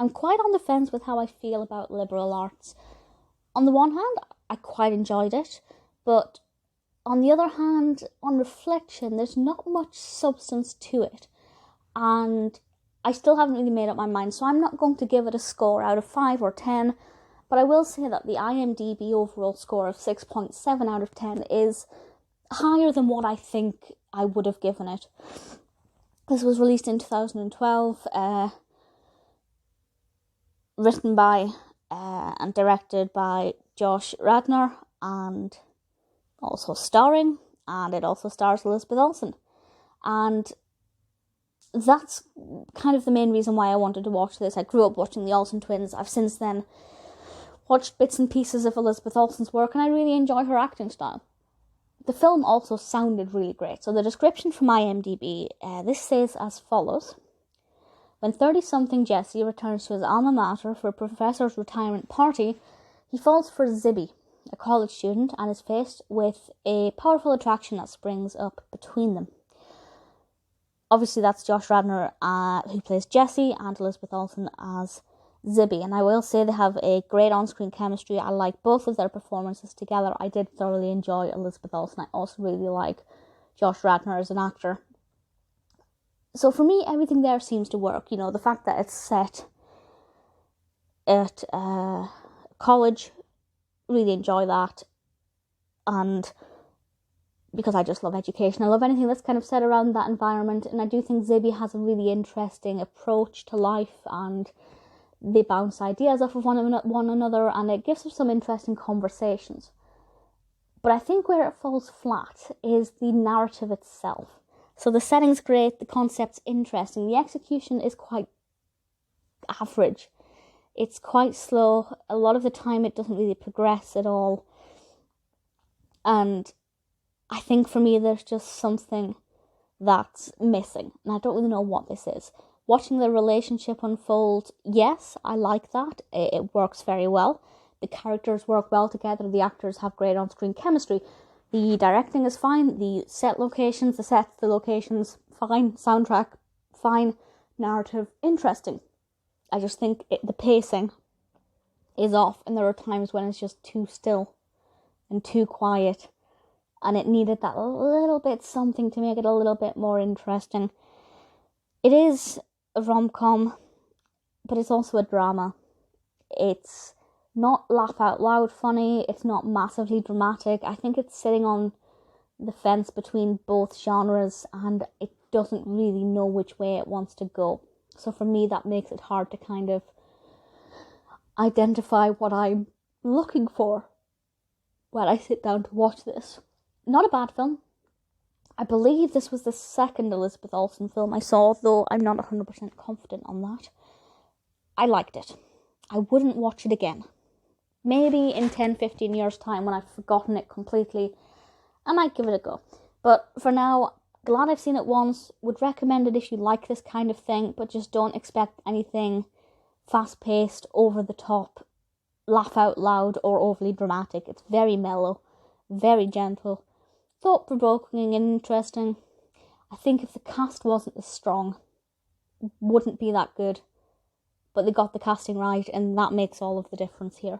I'm quite on the fence with how I feel about liberal arts. On the one hand, I quite enjoyed it, but on the other hand, on reflection, there's not much substance to it, and I still haven't really made up my mind, so I'm not going to give it a score out of 5 or 10, but I will say that the IMDb overall score of 6.7 out of 10 is higher than what I think I would have given it. This was released in 2012, written by and directed by Josh Radnor, and also starring, and it also stars Elizabeth Olsen. And that's kind of the main reason why I wanted to watch this. I grew up watching the Olsen twins. I've since then watched bits and pieces of Elizabeth Olsen's work, and I really enjoy her acting style. The film also sounded really great. So the description from IMDb, this says as follows. When 30-something Jesse returns to his alma mater for a professor's retirement party, he falls for Zibby, a college student, and is faced with a powerful attraction that springs up between them. Obviously, that's Josh Radnor, who plays Jesse, and Elizabeth Olsen as Zibby. And I will say they have a great on-screen chemistry. I like both of their performances together. I did thoroughly enjoy Elizabeth Olsen. I also really like Josh Radnor as an actor. So for me, everything there seems to work. You know, the fact that it's set at college, really enjoy that. And because I just love education, I love anything that's kind of set around that environment. And I do think Zibby has a really interesting approach to life, and they bounce ideas off of one another, and it gives us some interesting conversations. But I think where it falls flat is the narrative itself. So the setting's great, the concept's interesting, the execution is quite average. It's quite slow. A lot of the time it doesn't really progress at all. And I think for me there's just something that's missing, and I don't really know what this is. Watching the relationship unfold, yes, I like that. It works very well. The characters work well together. The actors have great on-screen chemistry. The directing is fine. The locations, fine. Soundtrack, fine. Narrative, interesting. I just think the pacing is off, and there are times when it's just too still and too quiet, and it needed that little bit something to make it a little bit more interesting. It is a rom-com, but it's also a drama. It's not laugh out loud funny, it's not massively dramatic. I think it's sitting on the fence between both genres, and it doesn't really know which way it wants to go. So for me, that makes it hard to kind of identify what I'm looking for when I sit down to watch this. Not a bad film. I believe this was the second Elizabeth Olsen film I saw, though I'm not 100% confident on that. I liked it. I wouldn't watch it again. Maybe in 10-15 years' time, when I've forgotten it completely, I might give it a go. But for now, glad I've seen it once. Would recommend it if you like this kind of thing, but just don't expect anything fast-paced, over-the-top, laugh out loud, or overly dramatic. It's very mellow, very gentle, thought-provoking and interesting. I think if the cast wasn't as strong, it wouldn't be that good. But they got the casting right, and that makes all of the difference here.